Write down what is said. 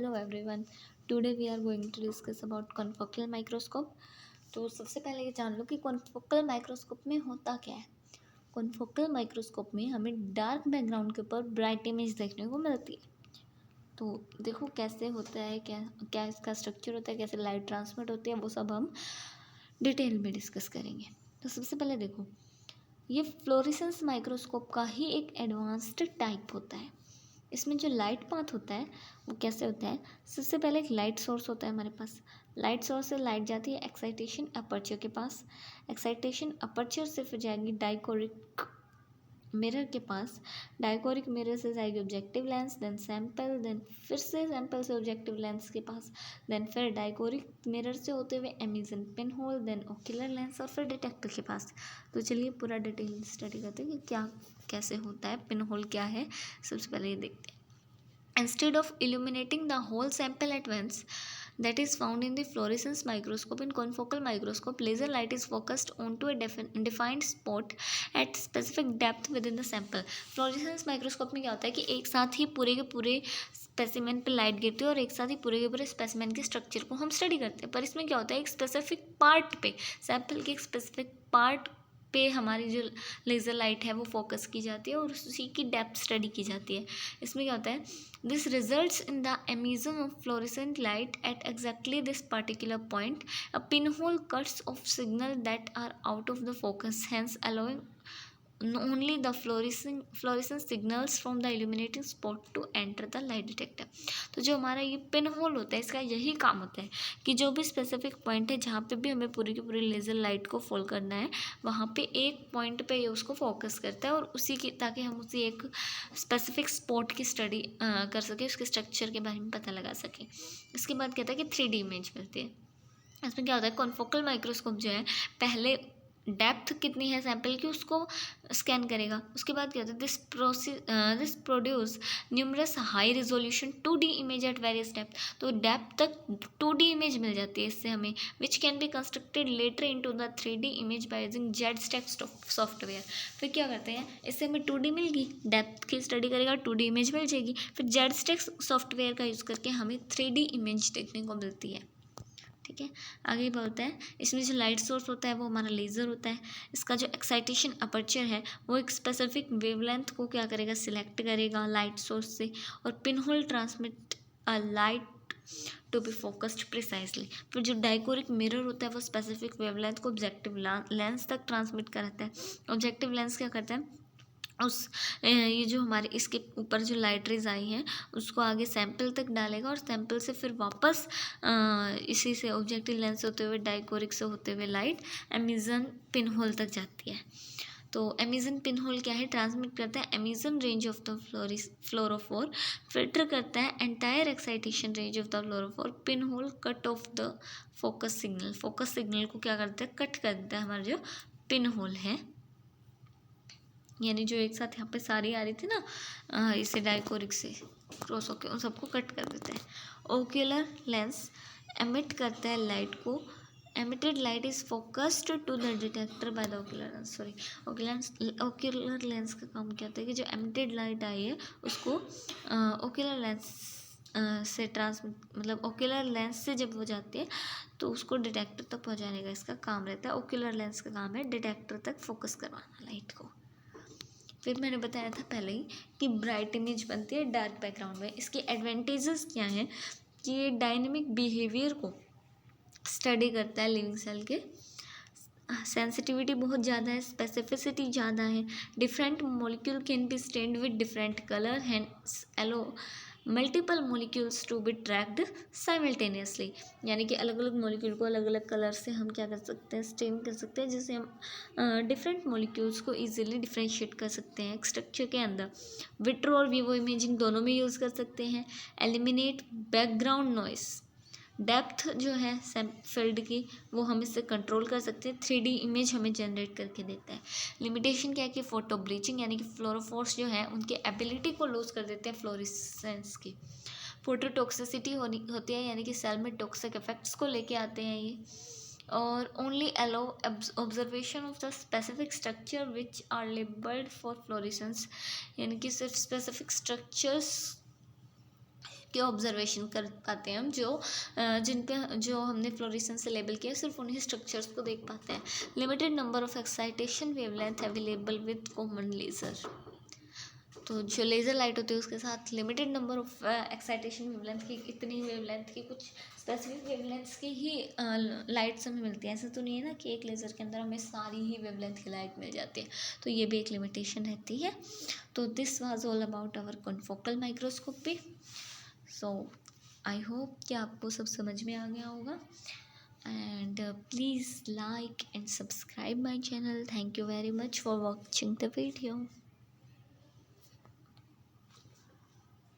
Hello everyone. Today we are going to discuss about confocal microscope. तो सबसे पहले ये जान लो कि कॉन्फोकल माइक्रोस्कोप में होता क्या है। कॉन्फोकल माइक्रोस्कोप में हमें डार्क बैकग्राउंड के ऊपर ब्राइट इमेज देखने को मिलती है। तो देखो कैसे होता है, क्या क्या इसका स्ट्रक्चर होता है, कैसे लाइट ट्रांसमिट होती है, वो सब हम डिटेल में डिस्कस करेंगे। तो सबसे पहले देखो, ये फ्लोरेसेंस माइक्रोस्कोप का ही एक एडवांस्ड टाइप होता है। इसमें जो लाइट पाथ होता है वो कैसे होता है। सबसे पहले एक लाइट सोर्स होता है हमारे पास। लाइट सोर्स से लाइट जाती है एक्साइटेशन अपर्चर के पास। एक्साइटेशन अपर्चर से फिर जाएगी डाइकोरिक मिरर के पास। डाइकोरिक मिरर से जाएगी objective lens, then sample, then फिर से सैंपल से ऑब्जेक्टिव लेंस के पास, देन फिर डाइकोरिक मिरर से होते हुए emission pin hole, then ocular lens और फिर डिटेक्टर के पास। तो चलिए पूरा डिटेल स्टडी करते हैं कि क्या कैसे होता है, पिन होल क्या है। सबसे पहले ये देखते हैं। Instead of illuminating the whole sample at once, that is found in the fluorescence microscope, in confocal microscope, laser light is focused onto a defined spot at specific depth within the sample. Fluorescence microscope में क्या होता है कि एक साथ ही पूरे के पूरे स्पेसिमेन पे लाइट गिरती है और एक साथ ही पूरे के पूरे स्पेसिमेन के स्ट्रक्चर को हम स्टडी करते हैं। पर इसमें क्या होता है, एक स्पेसिफिक पार्ट पे, सैंपल के एक स्पेसिफिक पार्ट पे हमारी जो लेज़र लाइट है वो फोकस की जाती है और उसी की डेप्थ स्टडी की जाती है। इसमें क्या होता है, this results in the emission of fluorescent light at exactly this particular point. A pinhole cuts off signal that are out of the focus, hence allowing only the fluorescent signals from the illuminating spot to enter the light detector. तो जो हमारा ये pin hole होता है, इसका यही काम होता है कि जो भी स्पेसिफिक पॉइंट है जहाँ पे भी हमें पूरी की पूरी लेज़र लाइट को फॉल करना है, वहाँ पे एक पॉइंट पे ये उसको फोकस करता है और उसी की, ताकि हम उसी एक स्पेसिफिक स्पॉट की स्टडी कर सकें, उसके स्ट्रक्चर के बारे में पता लगा सकें। इसके बाद कहता है कि 3D इमेज मिलती है। इसमें क्या होता है, कॉन्फोकल माइक्रोस्कोप जो है पहले डेप्थ कितनी है सैंपल की उसको स्कैन करेगा। उसके बाद क्या होता है, this produce numerous high resolution 2D image at various depth. तो डेप्थ तक 2D इमेज मिल जाती है इससे हमें, which can be constructed later into the 3D image by using Z stack software. फिर क्या करते हैं, इससे हमें 2D मिल गई, डेप्थ की स्टडी करेगा 2D इमेज मिल जाएगी, फिर जेडस्टेक सॉफ्टवेयर का यूज़ करके हमें 3D इमेज देखने को मिलती है। ठीक है, आगे बोलते हैं, इसमें जो लाइट सोर्स होता है वो हमारा लेज़र होता है। इसका जो एक्साइटेशन अपर्चर है वो एक स्पेसिफिक वेवलेंथ को क्या करेगा, सिलेक्ट करेगा लाइट सोर्स से, और pinhole transmit a light to be focused precisely. फिर जो डाइकोरिक मिरर होता है वो स्पेसिफिक वेवलेंथ को ऑब्जेक्टिव लेंस तक ट्रांसमिट कराता है। ऑब्जेक्टिव लेंस क्या करता है, ये जो हमारे इसके ऊपर जो लाइट रेज आई हैं उसको आगे सैंपल तक डालेगा और सैंपल से फिर वापस इसी से ऑब्जेक्टिव लेंस होते हुए डाइकोरिक से होते हुए लाइट एमिजन पिन होल तक जाती है। तो एमिजन पिन होल क्या है, ट्रांसमिट करता है emission range of the fluorophore, filter करता है entire excitation range of the fluorophore. Pin hole cut off the focus signal, focus signal को क्या करता है, कट कर देता है हमारा जो पिन होल है, यानी जो एक साथ यहाँ पे सारी आ रही थी ना इसे डाइकोरिक से क्रॉस होके, उन सबको कट कर देते हैं। ओक्यूलर लेंस एमिट करता है लाइट को, emitted light is focused to the detector by the ocular lens. Sorry, ocular lens का काम क्या होता है कि जो एमिटेड लाइट आई है उसको ओक्यूलर लेंस से ट्रांसमिट, मतलब ओक्यूलर लेंस से जब वो जाती है तो उसको डिटेक्टर तक पहुँचाने का इसका काम रहता है। ओक्यूलर लेंस का काम है डिटेक्टर तक फोकस करवाना लाइट को। फिर मैंने बताया था पहले ही कि ब्राइट इमेज बनती है डार्क बैकग्राउंड में। इसके एडवांटेजेस क्या हैं कि ये डायनेमिक बिहेवियर को स्टडी करता है लिविंग सेल के, सेंसिटिविटी बहुत ज़्यादा है, स्पेसिफिसिटी ज़्यादा है, different molecule can be stained with different colour, hence allow multiple molecules to be tracked simultaneously. यानी कि अलग अलग मॉलिक्यूल को अलग अलग कलर से हम क्या कर सकते हैं, स्टेन कर सकते हैं, जिससे हम डिफरेंट मॉलिक्यूल्स को इजीली डिफ्रेंशिएट कर सकते हैं एक स्ट्रक्चर के अंदर। विट्रो और वीवो इमेजिंग दोनों में यूज़ कर सकते हैं। एलिमिनेट बैकग्राउंड नॉइस, डेप्थ जो है फील्ड की वो हम इससे कंट्रोल कर सकते हैं। 3D इमेज हमें जनरेट करके देता है। लिमिटेशन क्या है कि फोटो ब्लीचिंग, यानी कि फ्लोरोफोर्स जो है उनके एबिलिटी को लूज़ कर देते हैं फ्लोरेसेंस की। फोटोटॉक्सिसिटी होती है, यानी कि सेल में टॉक्सिक इफेक्ट्स को लेके आते हैं ये। और only allow observation of the specific structure which are labelled for fluorescence, यानी कि सिर्फ स्पेसिफिक स्ट्रक्चर्स के ऑब्जर्वेशन कर पाते हैं हम, जिन पे जो हमने फ्लोरेसेंस से लेबल किया सिर्फ उन्हीं स्ट्रक्चर्स को देख पाते हैं। Limited number of excitation wavelength available with common laser. तो जो लेज़र लाइट होती है उसके साथ limited number of excitation wavelength की, इतनी वेवलेंथ की, कुछ स्पेसिफिक वेवलेंथ्स की ही लाइट्स हमें मिलती है। ऐसा तो नहीं है ना कि एक लेज़र के अंदर हमें सारी ही वेवलेंथ की लाइट मिल जाती है, तो ये भी एक लिमिटेशन रहती है। तो this was all about our confocal microscopy. So I hope कि आपको सब समझ में आ गया होगा, and please like and subscribe my channel. Thank you very much for watching the video.